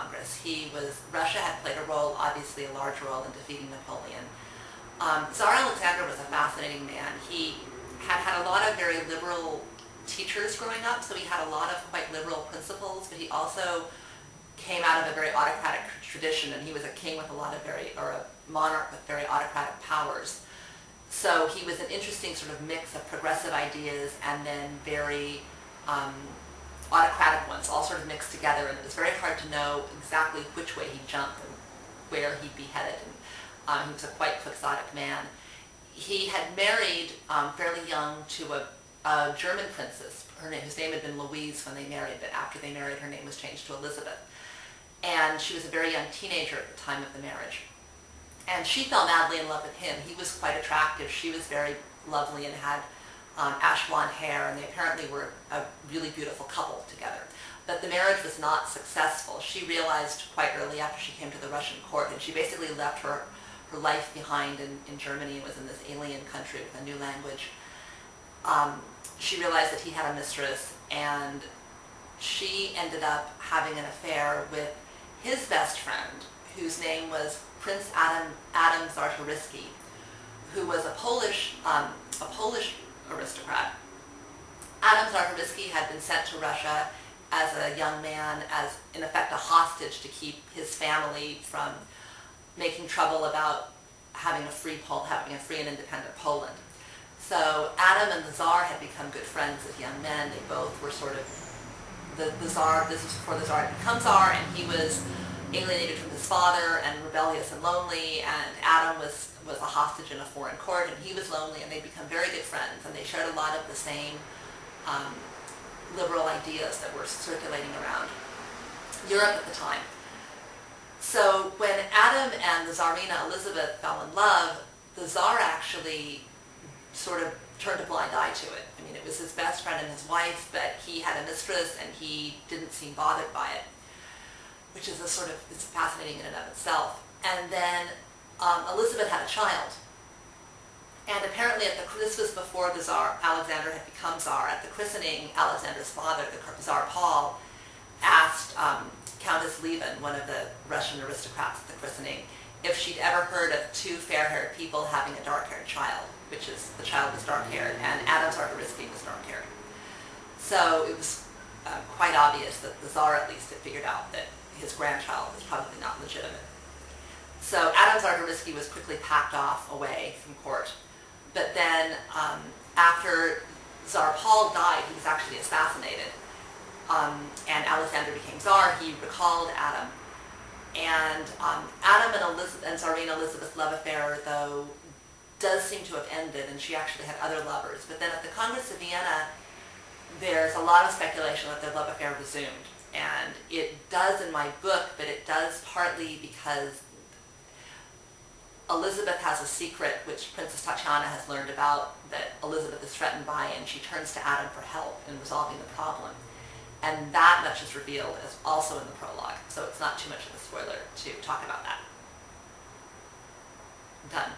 Congress. Russia had played a role, obviously a large role, in defeating Napoleon. Tsar Alexander was a fascinating man. He had had a lot of very liberal teachers growing up, so he had a lot of quite liberal principles, but he also came out of a very autocratic tradition, and he was a king with a monarch with very autocratic powers. So he was an interesting sort of mix of progressive ideas and then very autocratic ones, all sort of mixed together, and it was very hard to know exactly which way he'd jump and where he'd be headed. And he was a quite quixotic man. He had married fairly young to a German princess, whose name had been Louise when they married, but after they married her name was changed to Elizabeth. And she was a very young teenager at the time of the marriage. And she fell madly in love with him. He was quite attractive. She was very lovely and had ash blonde hair, and they apparently were a really beautiful couple together. But the marriage was not successful. She realized quite early after she came to the Russian court, and she basically left her life behind in Germany and was in this alien country with a new language. She realized that he had a mistress, and she ended up having an affair with his best friend, whose name was Prince Adam Czartoryski, who was a Polish aristocrat. Adam Czartoryski had been sent to Russia as a young man, as in effect a hostage to keep his family from making trouble about having a free and independent Poland. So Adam and the Tsar had become good friends as young men. They both were sort of the Tsar. This was before the Tsar had become Tsar, and he was alienated from his father and rebellious and lonely, and Adam was a hostage in a foreign court, and he was lonely, and they become very good friends, and they shared a lot of the same liberal ideas that were circulating around Europe at the time. So when Adam and the Tsarina Elizabeth fell in love, the Tsar actually sort of turned a blind eye to it. I mean, it was his best friend and his wife, but he had a mistress, and he didn't seem bothered by it, which is it's fascinating in and of itself. And then Elizabeth had a child. And apparently this was before the Tsar Alexander had become Tsar. At the christening, Alexander's father, the Tsar Paul, asked Countess Levin, one of the Russian aristocrats at the christening, if she'd ever heard of two fair-haired people having a dark-haired child, which is, the child was dark-haired, and Adam Czartoryski was dark-haired. So it was quite obvious that the Tsar at least had figured out that his grandchild was probably not legitimate. So Adam Czartoryski was quickly packed off away from court. But then after Tsar Paul died, he was actually assassinated, and Alexander became Tsar. He recalled Adam. And Adam and Tsarina Elizabeth's love affair, though, does seem to have ended, and she actually had other lovers. But then at the Congress of Vienna, there's a lot of speculation that their love affair resumed. And it does in my book, but it does partly because Elizabeth has a secret which Princess Tatiana has learned about that Elizabeth is threatened by, and she turns to Adam for help in resolving the problem. And that much is revealed as also in the prologue, so it's not too much of a spoiler to talk about that. I'm done.